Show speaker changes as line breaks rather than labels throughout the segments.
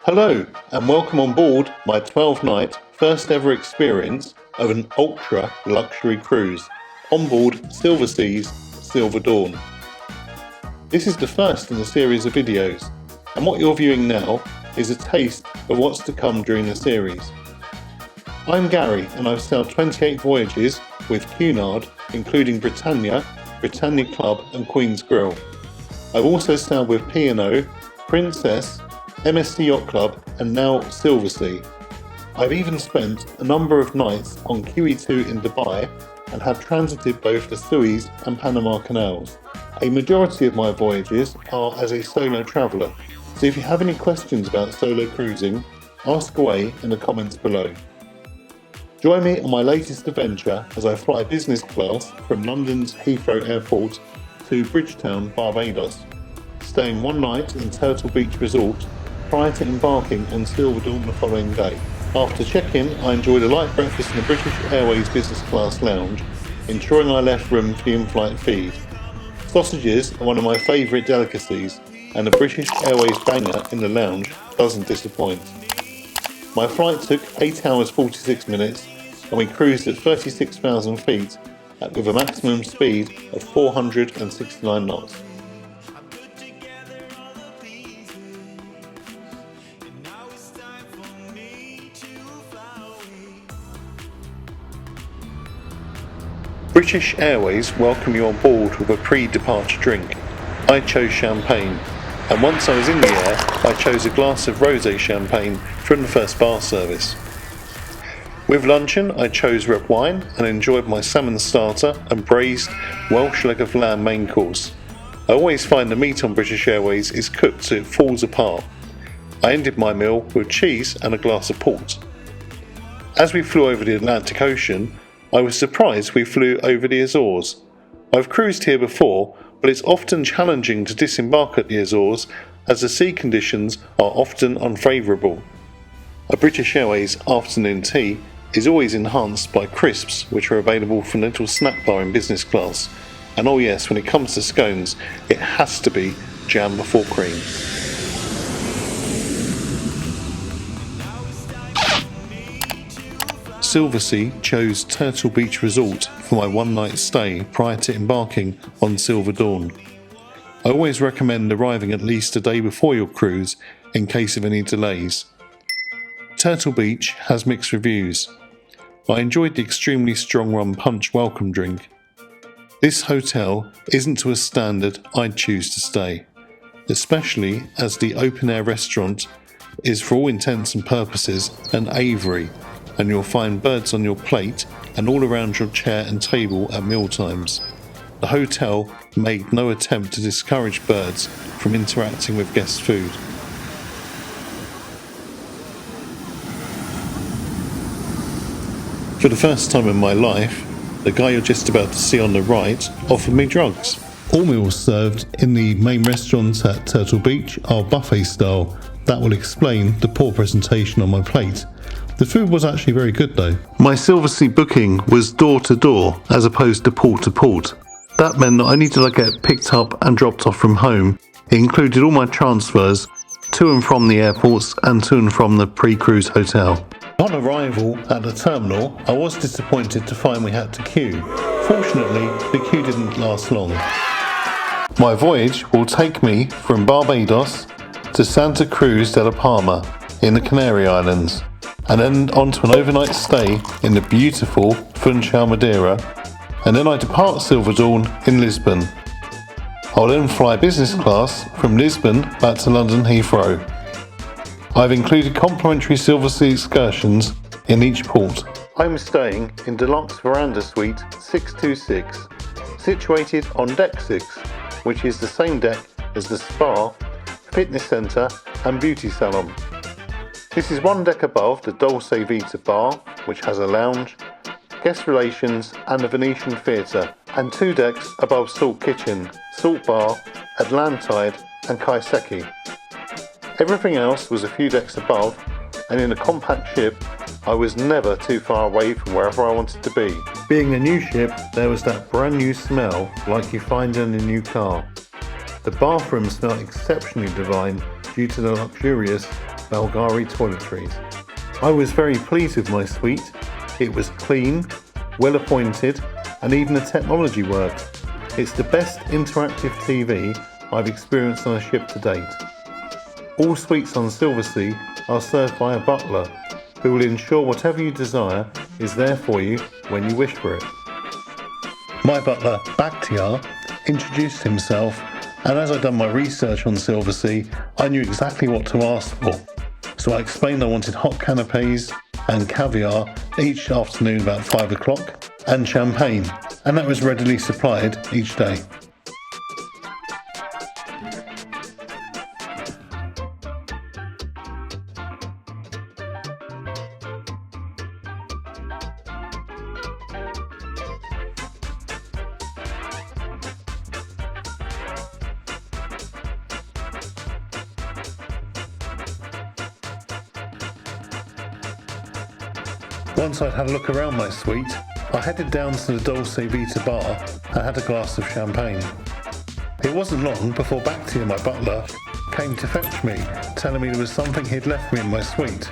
Hello and welcome on board my 12-night first ever experience of an ultra luxury cruise on board Silversea's Silverdawn. This is the first in a series of videos, and what you're viewing now is a taste of what's to come during the series. I'm Gary and I've sailed 28 voyages with Cunard, including Britannia, Britannia Club and Queen's Grill. I've also sailed with P&O, Princess, MSC Yacht Club and now Silversea. I've even spent a number of nights on QE2 in Dubai and have transited both the Suez and Panama canals. A majority of my voyages are as a solo traveller, so if you have any questions about solo cruising, ask away in the comments below. Join me on my latest adventure as I fly business class from London's Heathrow Airport to Bridgetown, Barbados, staying one night in Turtle Beach Resort prior to embarking on Silverdawn the following day. After check-in, I enjoyed a light breakfast in the British Airways business class lounge, ensuring I left room for the in-flight feed. Sausages are one of my favourite delicacies, and the British Airways banger in the lounge doesn't disappoint. My flight took 8 hours 46 minutes, and we cruised at 36,000 feet with a maximum speed of 469 knots. British Airways welcome you on board with a pre-departure drink. I chose champagne, and once I was in the air, I chose a glass of rosé champagne from the first bar service. With luncheon, I chose red wine and enjoyed my salmon starter and braised Welsh leg of lamb main course. I always find the meat on British Airways is cooked so it falls apart. I ended my meal with cheese and a glass of port. As we flew over the Atlantic Ocean, I was surprised we flew over the Azores. I've cruised here before, but it's often challenging to disembark at the Azores as the sea conditions are often unfavourable. A British Airways afternoon tea is always enhanced by crisps, which are available from the little snack bar in business class. And oh yes, when it comes to scones, it has to be jam before cream. Silversea chose Turtle Beach Resort for my one-night stay prior to embarking on Silverdawn. I always recommend arriving at least a day before your cruise in case of any delays. Turtle Beach has mixed reviews. I enjoyed the extremely strong rum punch welcome drink. This hotel isn't to a standard I'd choose to stay, especially as the open-air restaurant is for all intents and purposes an aviary, and you'll find birds on your plate and all around your chair and table at mealtimes. The hotel made no attempt to discourage birds from interacting with guest food. For the first time in my life, the guy you're just about to see on the right offered me drugs. All meals served in the main restaurants at Turtle Beach are buffet style. That will explain the poor presentation on my plate. The food was actually very good though. My Silversea booking was door to door as opposed to port to port. That meant that I needed to get picked up and dropped off from home. It included all my transfers to and from the airports and to and from the pre-cruise hotel. On arrival at the terminal, I was disappointed to find we had to queue. Fortunately, the queue didn't last long. My voyage will take me from Barbados to Santa Cruz de la Palma in the Canary Islands, and then onto an overnight stay in the beautiful Funchal Madeira, and then I depart Silverdawn in Lisbon. I'll then fly business class from Lisbon back to London Heathrow. I've included complimentary Silversea excursions in each port. I'm staying in deluxe veranda suite 626, situated on deck 6, which is the same deck as the spa, fitness centre and beauty salon. This is one deck above the Dolce Vita bar, which has a lounge, guest relations and a Venetian theatre, and 2 decks above Salt Kitchen, Salt Bar, Atlantide and Kaiseki. Everything else was a few decks above, and in a compact ship, I was never too far away from wherever I wanted to be. Being a new ship, there was that brand new smell like you find in a new car. The bathroom smelled exceptionally divine due to the luxurious Bulgari toiletries. I was very pleased with my suite. It was clean, well appointed, and even the technology worked. It's the best interactive TV I've experienced on a ship to date. All suites on Silversea are served by a butler who will ensure whatever you desire is there for you when you wish for it. My butler, Bakhtiar, introduced himself, and as I'd done my research on Silversea, I knew exactly what to ask for. So I explained I wanted hot canapés and caviar each afternoon about 5 o'clock, and champagne, and that was readily supplied each day. Once I'd had a look around my suite, I headed down to the Dolce Vita bar and had a glass of champagne. It wasn't long before Bakhtiar, my butler, came to fetch me, telling me there was something he'd left me in my suite.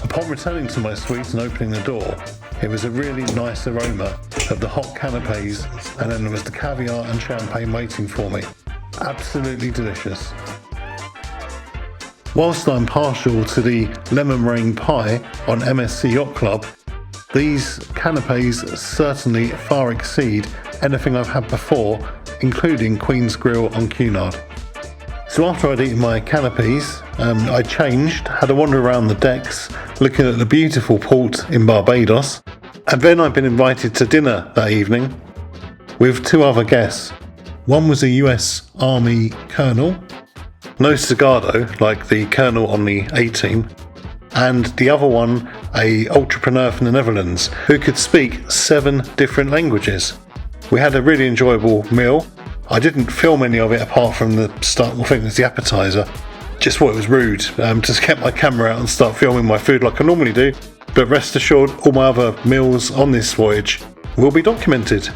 Upon returning to my suite and opening the door, it was a really nice aroma of the hot canapés, and then there was the caviar and champagne waiting for me. Absolutely delicious. Whilst I'm partial to the lemon meringue pie on MSC Yacht Club, these canapés certainly far exceed anything I've had before, including Queen's Grill on Cunard. So after I'd eaten my canapés, I changed, had a wander around the decks, looking at the beautiful port in Barbados, and then I'd been invited to dinner that evening with two other guests. One was a US Army Colonel, no cigar though, like the Colonel on the A-Team, and the other one a entrepreneur from the Netherlands who could speak 7 different languages. We had a really enjoyable meal. I didn't film any of it apart from the start, I think it was the appetizer. Just thought it was rude to get my camera out and start filming my food like I normally do, but rest assured all my other meals on this voyage will be documented.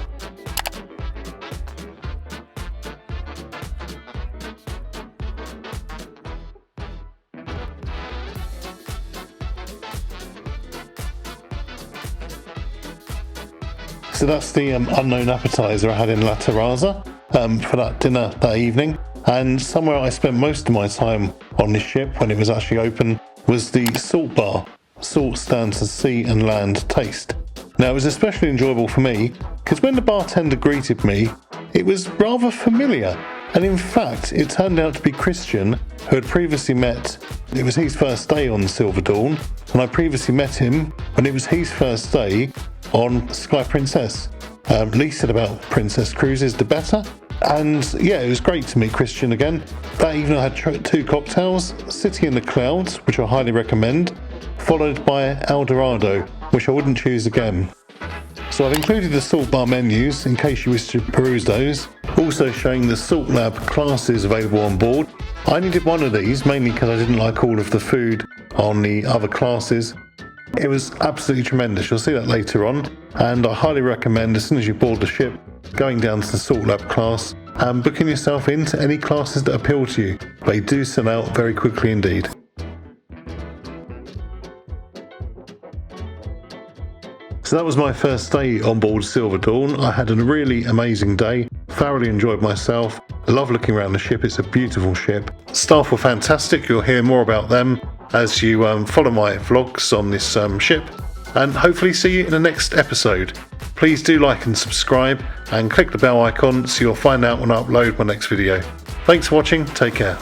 So that's the unknown appetizer I had in La Terraza for that dinner that evening. And somewhere I spent most of my time on this ship when it was actually open was the S.a.l.t bar. S.a.l.t stands for Sea and Land Taste. Now it was especially enjoyable for me because when the bartender greeted me, it was rather familiar. And in fact, it turned out to be Christian, who had previously met, it was his first day on Silverdawn, and I previously met him when it was his first day on Sky Princess. Least said about Princess Cruises, the better. And yeah, it was great to meet Christian again. That evening I had 2 cocktails, City in the Clouds, which I highly recommend, followed by El Dorado, which I wouldn't choose again. So I've included the S.a.l.t bar menus in case you wish to peruse those, also showing the S.a.l.t Lab classes available on board. I needed one of these, mainly because I didn't like all of the food on the other classes. It was absolutely tremendous, you'll see that later on, and I highly recommend as soon as you board the ship, going down to the S.a.l.t Lab class and booking yourself into any classes that appeal to you. They do sell out very quickly indeed. So that was my first day on board Silverdawn. I had a really amazing day, thoroughly enjoyed myself. I love looking around the ship, it's a beautiful ship. Staff were fantastic, you'll hear more about them as you follow my vlogs on this ship, and hopefully see you in the next episode. Please do like and subscribe and click the bell icon so you'll find out when I upload my next video. Thanks for watching, take care.